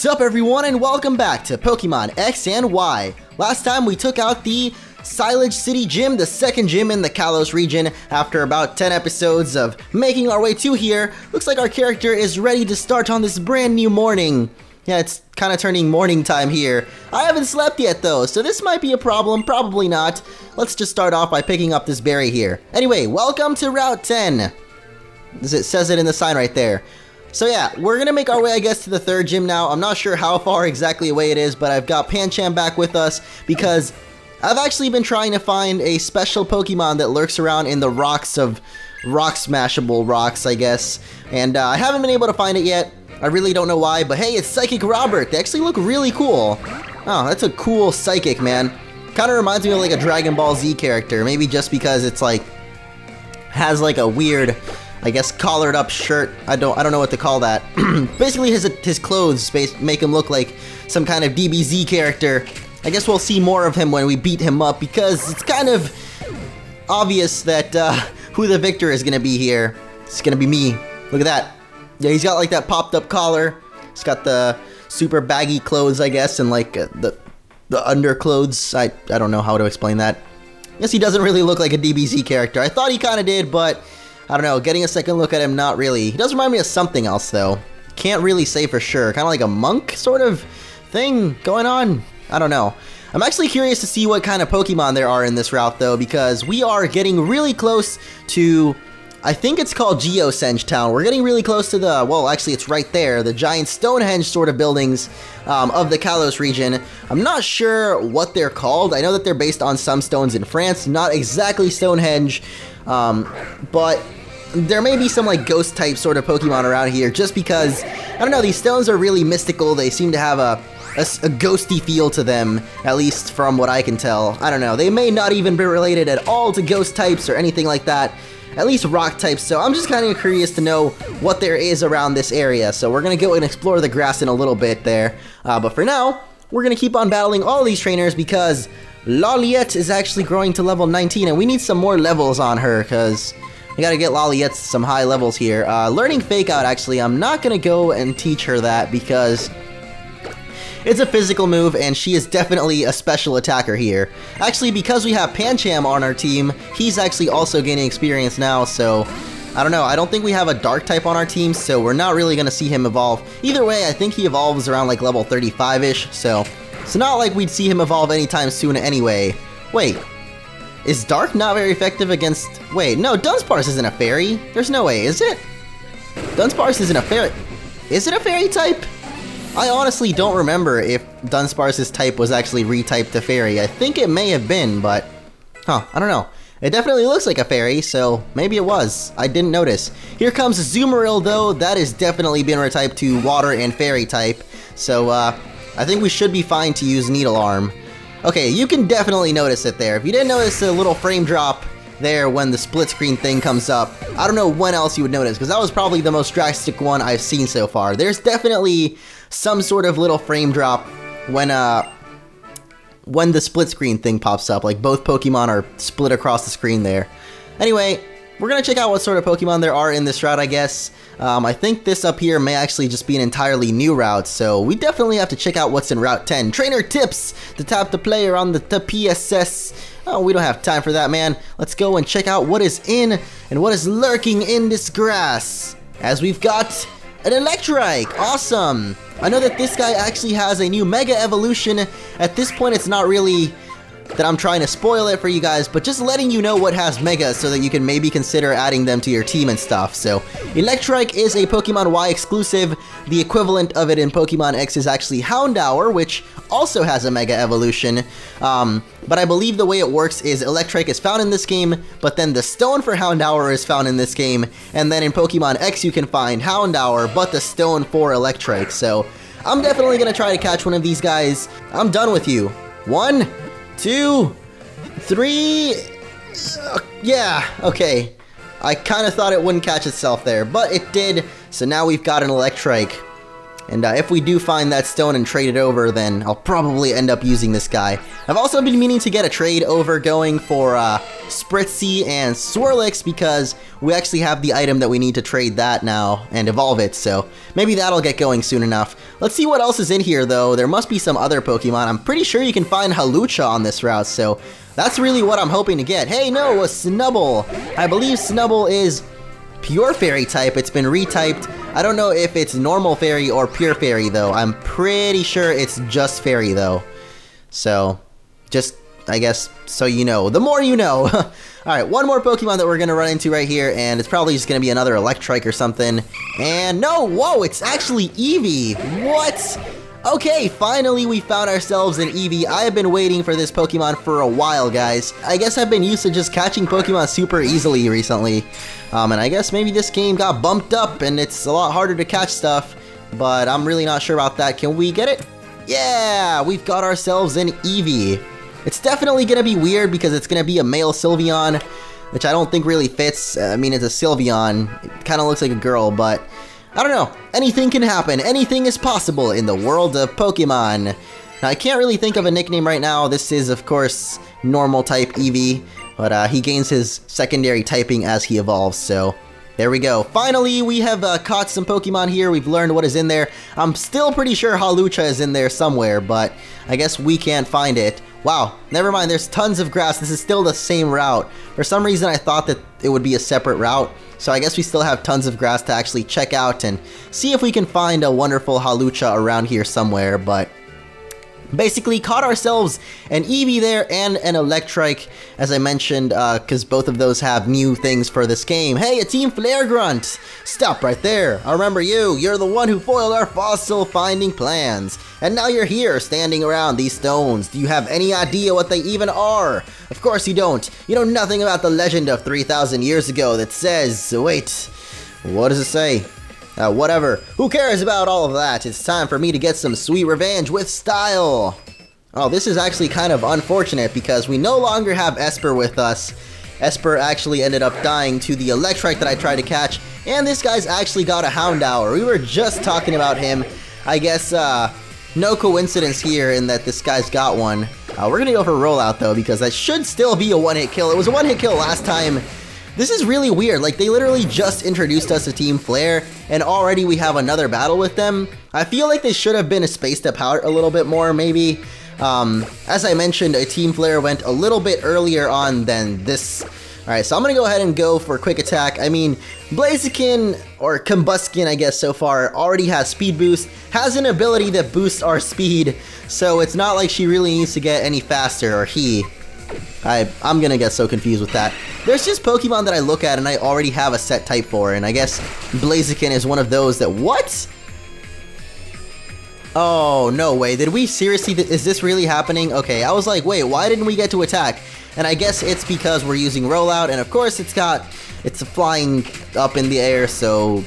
What's up everyone and welcome back to Pokemon X and Y. Last time we took out the Silage City Gym, the second gym in the Kalos region. After about 10 episodes of making our way to here, looks like our character is ready to start on this brand new morning. Yeah, it's kind of turning morning time here. I haven't slept yet though, so this might be a problem, probably not. Let's just start off by picking up this berry here. Anyway, welcome to Route 10. It says it in the sign right there. So yeah, we're gonna make our way, I guess, to the third gym now. I'm not sure how far exactly away it is, but I've got Pancham back with us because I've actually been trying to find a special Pokemon that lurks around in the rocks of rock smashable rocks, I guess. And I haven't been able to find it yet. I really don't know why, but hey, it's Psychic Robert. They actually look really cool. Oh, that's a cool Psychic, man. Kind of reminds me of like a Dragon Ball Z character. Maybe just because it's like, has like a weird, I guess, collared up shirt. I don't know what to call that. Basically, his clothes make him look like some kind of DBZ character. I guess we'll see more of him when we beat him up because it's kind of obvious that who the victor is gonna be here. It's gonna be me. Look at that. Yeah, he's got like that popped up collar. He's got the super baggy clothes, I guess, and like the underclothes. I don't know how to explain that. I guess he doesn't really look like a DBZ character. I thought he kind of did, but I don't know, getting a second look at him, not really. He does remind me of something else, though. Can't really say for sure. Kind of like a monk sort of thing going on. I don't know. I'm actually curious to see what kind of Pokemon there are in this route, though, because we are getting really close to, I think it's called Geosenge Town. We're getting really close to the, well, actually, it's right there, the giant Stonehenge sort of buildings of the Kalos region. I'm not sure what they're called. I know that they're based on some stones in France, not exactly Stonehenge, but there may be some like ghost type sort of Pokemon around here just because, I don't know, these stones are really mystical. They seem to have a ghosty feel to them, at least from what I can tell. I don't know, they may not even be related at all to ghost types or anything like that, at least rock types, so I'm just kind of curious to know what there is around this area. So we're gonna go and explore the grass in a little bit there, but for now, we're gonna keep on battling all these trainers because Loliette is actually growing to level 19 and we need some more levels on her because we gotta get Loliette some high levels here. Learning Fake Out, actually, I'm not gonna go and teach her that because it's a physical move and she is definitely a special attacker here. Actually, because we have Pancham on our team, he's actually also gaining experience now, so I don't know. I don't think we have a dark type on our team, so we're not really gonna see him evolve. Either way, I think he evolves around like level 35-ish, so it's not like we'd see him evolve anytime soon anyway. Wait. Is Dark not very effective against... Wait, no, Dunsparce isn't a fairy. There's no way, is it? Dunsparce isn't a fairy. Is it a fairy type? I honestly don't remember if Dunsparce's type was actually retyped to fairy. I think it may have been, but... Huh, I don't know. It definitely looks like a fairy, so maybe it was. I didn't notice. Here comes Azumarill, though. That has definitely been retyped to water and fairy type. So, I think we should be fine to use Needle Arm. Okay, you can definitely notice it there. If you didn't notice the little frame drop there when the split screen thing comes up, I don't know when else you would notice, because that was probably the most drastic one I've seen so far. There's definitely some sort of little frame drop when the split screen thing pops up, like both Pokemon are split across the screen there. Anyway, we're gonna check out what sort of Pokemon there are in this route, I guess. I think this up here may actually just be an entirely new route, so we definitely have to check out what's in Route 10. Trainer tips to tap the player on the PSS. Oh, we don't have time for that, man. Let's go and check out what is in and what is lurking in this grass. As we've got an Electrike. Awesome. I know that this guy actually has a new Mega Evolution. At this point, it's not really that I'm trying to spoil it for you guys, but just letting you know what has Mega so that you can maybe consider adding them to your team and stuff. So, Electrike is a Pokemon Y exclusive. The equivalent of it in Pokemon X is actually Houndour, which also has a Mega Evolution. But I believe the way it works is Electrike is found in this game, but then the stone for Houndour is found in this game, and then in Pokemon X you can find Houndour, but the stone for Electrike. So, I'm definitely gonna try to catch one of these guys. I'm done with you. 1, 2, 3, yeah, okay. I kind of thought it wouldn't catch itself there, but it did, so now we've got an Electrike. And if we do find that stone and trade it over, then I'll probably end up using this guy. I've also been meaning to get a trade over going for Spritzy and Swirlix because we actually have the item that we need to trade that now and evolve it, so maybe that'll get going soon enough. Let's see what else is in here though. There must be some other Pokemon. I'm pretty sure you can find Hawlucha on this route, so that's really what I'm hoping to get. Hey, no, a Snubbull. I believe Snubbull is Pure Fairy type. It's been retyped. I don't know if it's normal fairy or pure fairy though. I'm pretty sure it's just fairy though. So, just, I guess, so you know. The more you know. Alright, one more Pokemon that we're gonna run into right here, and it's probably just gonna be another Electrike or something. And no, whoa, it's actually Eevee. What? Okay, finally we found ourselves an Eevee. I have been waiting for this Pokemon for a while, guys. I guess I've been used to just catching Pokemon super easily recently. And I guess maybe this game got bumped up and it's a lot harder to catch stuff, but I'm really not sure about that. Can we get it? Yeah, we've got ourselves an Eevee. It's definitely gonna be weird because it's gonna be a male Sylveon, which I don't think really fits. I mean, it's a Sylveon. It kind of looks like a girl, but I don't know. Anything can happen. Anything is possible in the world of Pokemon. Now, I can't really think of a nickname right now. This is, of course, normal type Eevee, but he gains his secondary typing as he evolves, so there we go. Finally, we have caught some Pokemon here. We've learned what is in there. I'm still pretty sure Hawlucha is in there somewhere, but I guess we can't find it. Wow, never mind, there's tons of grass. This is still the same route. For some reason, I thought that it would be a separate route, so I guess we still have tons of grass to actually check out and see if we can find a wonderful Hawlucha around here somewhere, but basically caught ourselves an Eevee there and an Electrike, as I mentioned, because both of those have new things for this game. Hey, a Team Flare Grunt! Stop right there. I remember you. You're the one who foiled our fossil finding plans. And now you're here, standing around these stones. Do you have any idea what they even are? Of course you don't. You know nothing about the legend of 3,000 years ago that says... Wait, what does it say? Whatever. Who cares about all of that? It's time for me to get some sweet revenge with style. Oh, this is actually kind of unfortunate because we no longer have Esper with us. Esper actually ended up dying to the Electrike that I tried to catch, and this guy's actually got a Houndour. We were just talking about him. I guess, no coincidence here in that this guy's got one. We're gonna go for Rollout though, because that should still be a one-hit kill. It was a one-hit kill last time. This is really weird, like they literally just introduced us to Team Flare and already we have another battle with them. I feel like they should have been spaced apart a little bit more maybe. As I mentioned, a Team Flare went a little bit earlier on than this. Alright, so I'm gonna go ahead and go for Quick Attack. I mean, Blaziken, or Combusken I guess so far, already has Speed Boost, has an ability that boosts our speed, so it's not like she really needs to get any faster, or he. I'm gonna get so confused with that. There's just Pokemon that I look at and I already have a set type for, and I guess Blaziken is one of those that... What? Oh, no way. Did we seriously... Is this really happening? Okay, I was like, wait, why didn't we get to attack? And I guess it's because we're using Rollout, and of course it's flying up in the air, so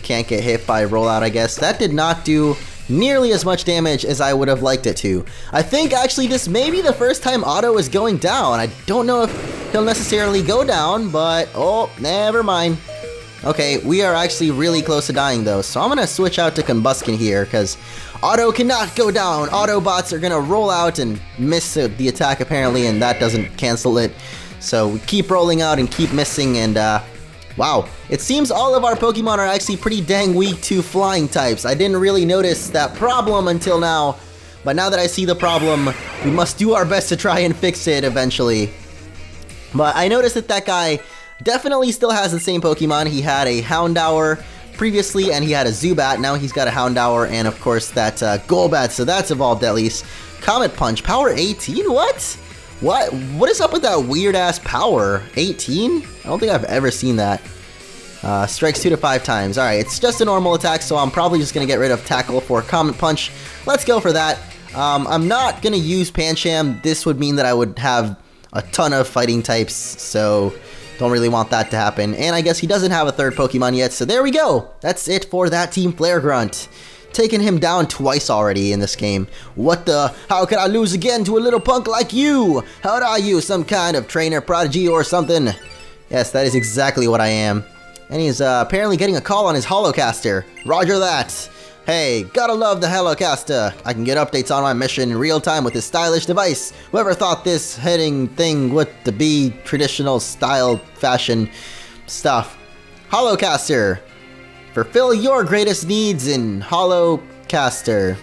can't get hit by Rollout, I guess. That did not do nearly as much damage as I would have liked it to. I think actually this may be the first time Otto is going down. I don't know if he'll necessarily go down, but oh, never mind. Okay, we are actually really close to dying though, so I'm gonna switch out to Combusken here, because Otto cannot go down. Autobots are gonna roll out and miss the attack apparently, and that doesn't cancel it. So we keep rolling out and keep missing, and wow, it seems all of our Pokemon are actually pretty dang weak to flying types. I didn't really notice that problem until now, but now that I see the problem, we must do our best to try and fix it eventually. But I noticed that that guy definitely still has the same Pokemon. He had a Houndour previously, and he had a Zubat. Now he's got a Houndour, and of course that Golbat, so that's evolved at least. Comet Punch, power 18? What? What is up with that weird-ass power? 18? I don't think I've ever seen that. Strikes 2 to 5 times. Alright, it's just a normal attack, so I'm probably just going to get rid of Tackle for Comet Punch. Let's go for that. I'm not going to use Pancham. This would mean that I would have a ton of fighting types, so don't really want that to happen. And I guess he doesn't have a third Pokemon yet, so there we go. That's it for that Team Flare Grunt. Taken him down twice already in this game. What the? How could I lose again to a little punk like you? How are you, some kind of trainer prodigy or something? Yes, that is exactly what I am. And he's apparently getting a call on his Holocaster. Roger that. Hey, gotta love the Hellocaster. I can get updates on my mission in real time with this stylish device. Whoever thought this heading thing would to be traditional style fashion stuff. Hellocaster. Fulfill your greatest needs in Hellocaster.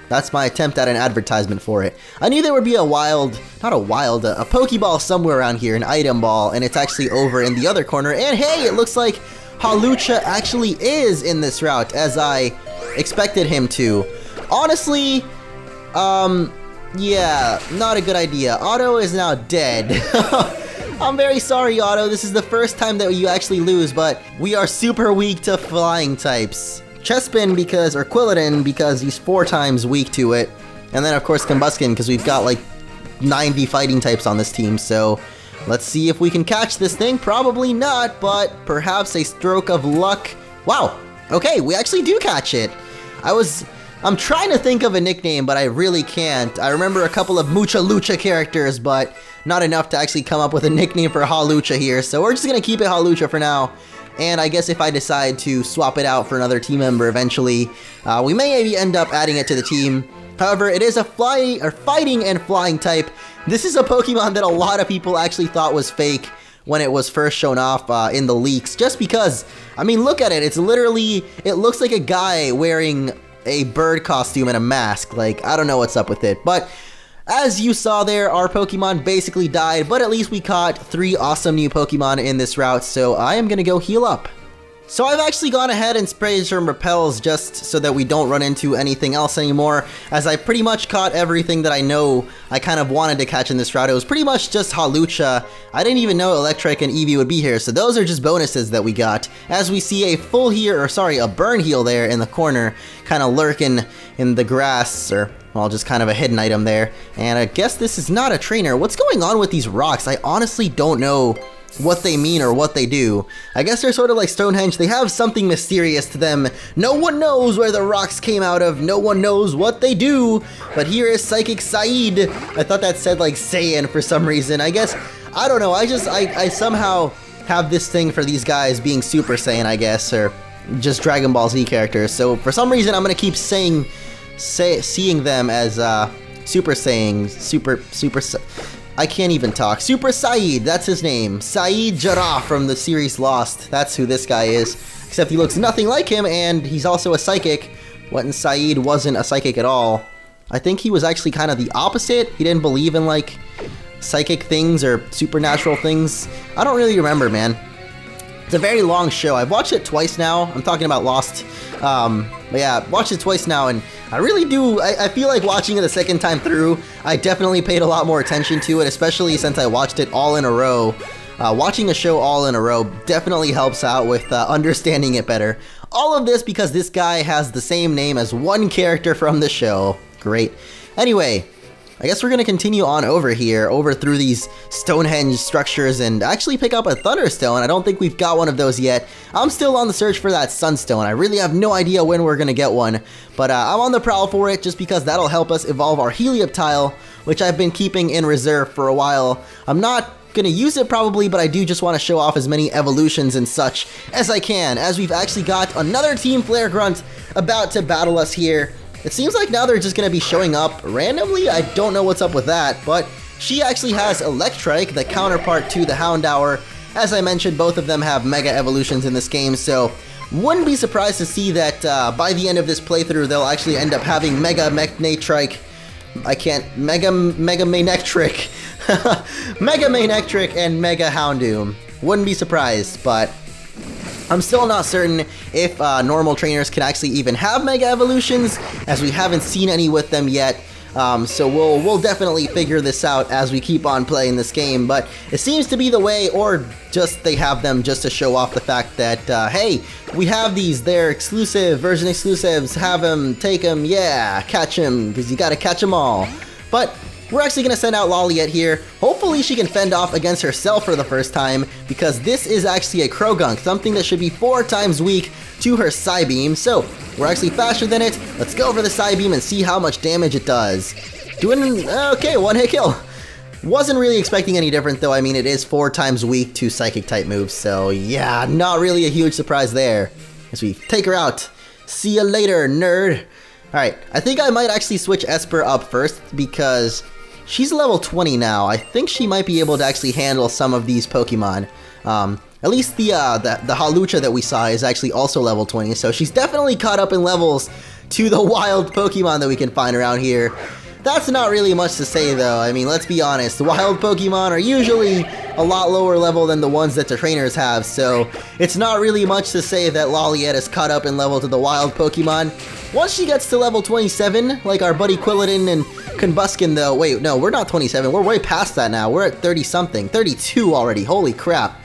That's my attempt at an advertisement for it. I knew there would be a Pokeball somewhere around here, an item ball, and it's actually over in the other corner. And hey, it looks like Hawlucha actually is in this route, as I expected him to. Honestly, yeah, not a good idea. Otto is now dead. I'm very sorry, Otto. This is the first time that you actually lose, but we are super weak to flying types. Chespin or Quilladin because he's 4 times weak to it. And then of course Combuskin because we've got like 90 fighting types on this team, so let's see if we can catch this thing. Probably not, but perhaps a stroke of luck. Wow, okay, we actually do catch it. I'm trying to think of a nickname, but I really can't. I remember a couple of Mucha Lucha characters, but not enough to actually come up with a nickname for Hawlucha here, so we're just gonna keep it Hawlucha for now. And I guess if I decide to swap it out for another team member eventually, we may maybe end up adding it to the team. However, it is a fighting and flying type. This is a Pokemon that a lot of people actually thought was fake when it was first shown off in the leaks, just because, I mean, look at it. It's literally, it looks like a guy wearing a bird costume and a mask. Like, I don't know what's up with it, but as you saw there, our Pokemon basically died, but at least we caught 3 awesome new Pokemon in this route, so I am gonna go heal up. So I've actually gone ahead and sprayed some repels just so that we don't run into anything else anymore, as I pretty much caught everything that I know I kind of wanted to catch in this route. It was pretty much just Hawlucha. I didn't even know Electric and Eevee would be here, so those are just bonuses that we got. As we see a a burn heal there in the corner, kind of lurking in the grass, or well, just kind of a hidden item there. And I guess this is not a trainer. What's going on with these rocks? I honestly don't know what they mean or what they do. I guess they're sort of like Stonehenge. They have something mysterious to them. No one knows where the rocks came out of. No one knows what they do. But here is Psychic Saeed. I thought that said like Saiyan for some reason. I guess, I don't know. I somehow have this thing for these guys being Super Saiyan, I guess, or just Dragon Ball Z characters. So for some reason, I'm gonna keep seeing them as Super Saiyan, I can't even talk. Super Saeed, that's his name. Saeed Jarrah from the series Lost. That's who this guy is. Except he looks nothing like him, and he's also a psychic. When Saeed wasn't a psychic at all. I think he was actually kind of the opposite. He didn't believe in, like, psychic things or supernatural things. I don't really remember, man. It's a very long show. I've watched it twice now. I'm talking about Lost. But yeah, watched it twice now, and I really do, I feel like watching it the second time through, I definitely paid a lot more attention to it, especially since I watched it all in a row. Watching a show all in a row definitely helps out with understanding it better. All of this because this guy has the same name as one character from the show. Great. Anyway, I guess we're going to continue on over here, over through these Stonehenge structures, and actually pick up a Thunderstone. I don't think we've got one of those yet. I'm still on the search for that Sunstone. I really have no idea when we're going to get one, but I'm on the prowl for it just because that'll help us evolve our Helioptile, which I've been keeping in reserve for a while. I'm not going to use it probably, but I do just want to show off as many evolutions and such as I can, as we've actually got another Team Flare Grunt about to battle us here. It seems like now they're just going to be showing up randomly. I don't know what's up with that, but she actually has Electrike, the counterpart to the Houndour. As I mentioned, both of them have Mega Evolutions in this game, so wouldn't be surprised to see that by the end of this playthrough, they'll actually end up having Mega Manectric. Mega Manectric and Mega Houndoom. Wouldn't be surprised, but I'm still not certain if normal trainers can actually even have Mega Evolutions, as we haven't seen any with them yet. So we'll definitely figure this out as we keep on playing this game, but it seems to be the way, or just they have them just to show off the fact that, hey, we have these, they're exclusive, version exclusives, have them, take them, yeah, catch them, because you gotta catch them all. But we're actually going to send out Loliet here. Hopefully she can fend off against herself for the first time, because this is actually a Krogunk, something that should be 4 times weak to her Psybeam. So, we're actually faster than it. Let's go over the Psybeam and see how much damage it does. Doing, okay, 1-hit kill. Wasn't really expecting any different though. I mean, it is 4 times weak to Psychic type moves, so yeah, not really a huge surprise there. As we take her out. See you later, nerd. Alright, I think I might actually switch Esper up first because she's level 20 now. I think she might be able to actually handle some of these Pokemon. At least the Hawlucha that we saw is actually also level 20, so she's definitely caught up in levels to the wild Pokemon that we can find around here. That's not really much to say though. I mean, let's be honest, the wild Pokemon are usually a lot lower level than the ones that the trainers have, so it's not really much to say that Loliette is caught up in level to the wild Pokemon. Once she gets to level 27, like our buddy Quilladin and Combuskin though, wait, no, we're not 27, we're way past that now, we're at 30-something, 32 already, holy crap.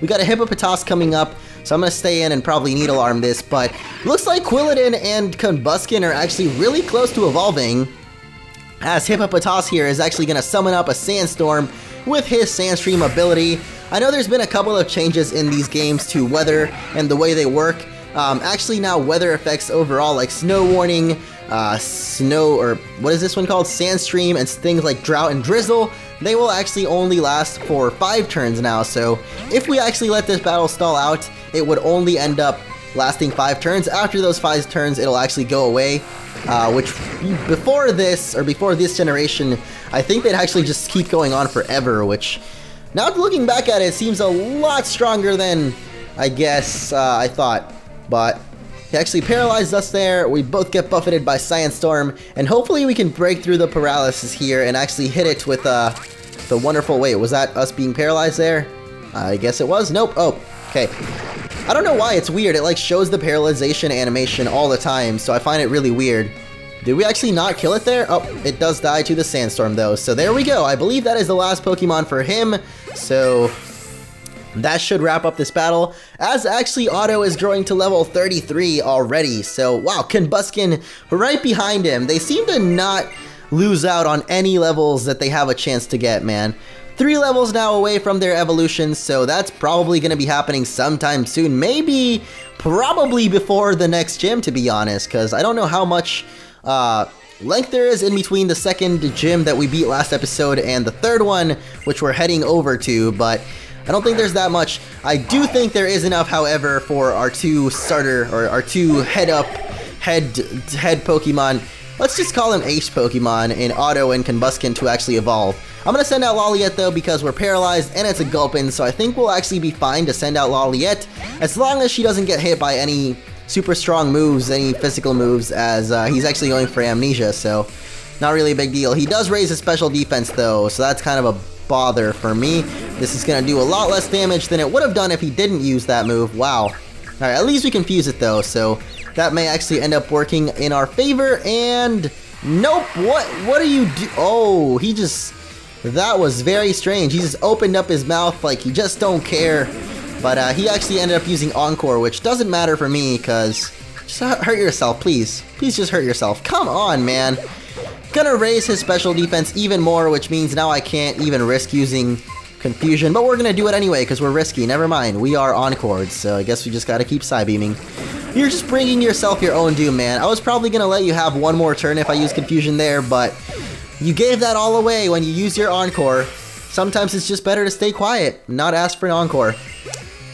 We got a Hippopotas coming up, so I'm going to stay in and probably Needle Arm this, but looks like Quilladin and Combuskin are actually really close to evolving, as Hippopotas here is actually going to summon up a Sandstorm with his Sandstream ability. I know there's been a couple of changes in these games to weather and the way they work. Actually now weather effects overall like Snow Warning, Snow, or what is this one called? Sandstream, and things like Drought and Drizzle, they will actually only last for 5 turns now, so if we actually let this battle stall out, it would only end up lasting 5 turns. After those 5 turns, it'll actually go away, which before this generation, I think they'd actually just keep going on forever, which now looking back at it, seems a lot stronger than I guess I thought. But he actually paralyzed us there, we both get buffeted by Sandstorm, and hopefully we can break through the paralysis here and actually hit it with the wonderful, wait, was that us being paralyzed there? I guess it was, nope, oh, okay. I don't know why, it's weird, it like shows the paralyzation animation all the time, so I find it really weird. Did we actually not kill it there? Oh, it does die to the Sandstorm though, so there we go. I believe that is the last Pokemon for him, so that should wrap up this battle, as actually Otto is growing to level 33 already, so wow, Combuskin right behind him. They seem to not lose out on any levels that they have a chance to get, man. 3 levels now away from their evolution, so that's probably going to be happening sometime soon, maybe, probably before the next gym, to be honest, because I don't know how much length there is in between the second gym that we beat last episode and the third one, which we're heading over to, but I don't think there's that much. I do think there is enough, however, for our 2 starter, or our 2 head Pokemon. Let's just call them Ace Pokemon in Otto and Combuskin to actually evolve. I'm going to send out Loliette though because we're paralyzed and it's a Gulpin, so I think we'll actually be fine to send out Loliette as long as she doesn't get hit by any super strong moves, any physical moves, as he's actually going for Amnesia, so not really a big deal. He does raise his special defense though, so that's kind of a bother for me. This is going to do a lot less damage than it would have done if he didn't use that move. Wow. Alright, at least we can fuse it though, so that may actually end up working in our favor, and nope, what do you do? Oh, he just, that was very strange. He just opened up his mouth like he just don't care, but he actually ended up using Encore, which doesn't matter for me, because just hurt yourself, please. Please just hurt yourself. Come on, man. Gonna raise his special defense even more, which means now I can't even risk using Confusion, but we're gonna do it anyway because we're risky. Never mind, we are Encored, so I guess we just gotta keep Psybeaming. You're just bringing yourself your own doom, man. I was probably gonna let you have one more turn if I use Confusion there, but you gave that all away when you use your Encore. Sometimes it's just better to stay quiet, not ask for an Encore.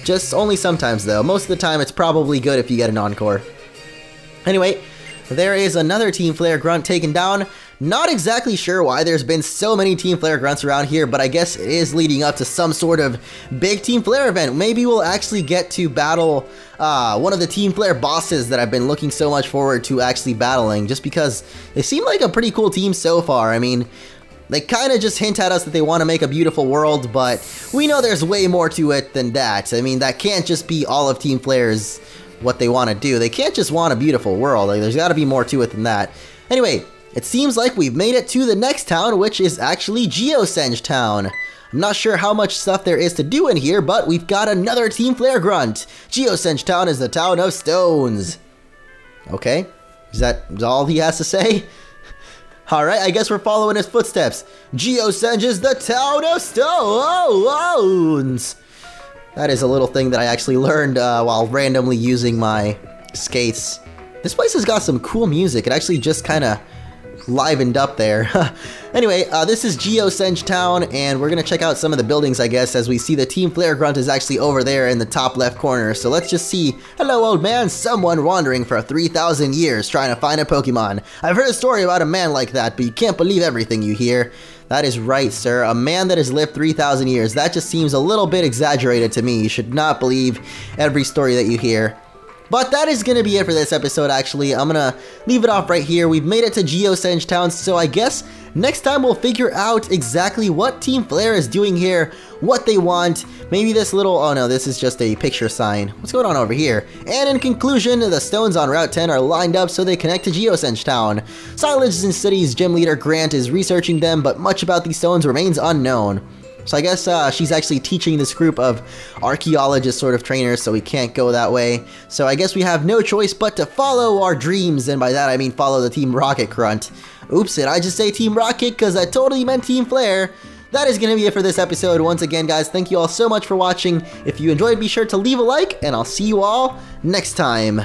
Just only sometimes though. Most of the time it's probably good if you get an Encore. Anyway, there is another Team Flare Grunt taken down. Not exactly sure why there's been so many Team Flare Grunts around here, but I guess it is leading up to some sort of big Team Flare event. Maybe we'll actually get to battle one of the Team Flare bosses that I've been looking so much forward to actually battling, just because they seem like a pretty cool team so far. I mean, they kind of just hint at us that they want to make a beautiful world, but we know there's way more to it than that. I mean, that can't just be all of Team Flare's what they want to do. They can't just want a beautiful world. Like, there's got to be more to it than that. Anyway, it seems like we've made it to the next town, which is actually Geosenge Town. I'm not sure how much stuff there is to do in here, but we've got another Team Flare Grunt. Geosenge Town is the town of stones. Okay, is that all he has to say? Alright, I guess we're following his footsteps. Geosenge is the town of stones. That is a little thing that I actually learned while randomly using my skates. This place has got some cool music. It actually just kind of livened up there. Anyway, this is Geosenge Town, and we're gonna check out some of the buildings, I guess, as we see the Team Flare Grunt is actually over there in the top left corner. So let's just see. Hello, old man. Someone wandering for 3,000 years trying to find a Pokemon. I've heard a story about a man like that, but you can't believe everything you hear. That is right, sir. A man that has lived 3,000 years. That just seems a little bit exaggerated to me. You should not believe every story that you hear. But that is going to be it for this episode, actually. I'm going to leave it off right here. We've made it to Geosenge Town, so I guess next time we'll figure out exactly what Team Flare is doing here, what they want. Maybe this little... oh no, this is just a picture sign. What's going on over here? And in conclusion, the stones on Route 10 are lined up so they connect to Geosenge Town. Silage City's gym leader Grant is researching them, but much about these stones remains unknown. So I guess she's actually teaching this group of archaeologist sort of trainers, so we can't go that way. So I guess we have no choice but to follow our dreams, and by that I mean follow the Team Rocket Grunt. Oops, did I just say Team Rocket? Because I totally meant Team Flare. That is going to be it for this episode. Once again, guys, thank you all so much for watching. If you enjoyed, be sure to leave a like, and I'll see you all next time.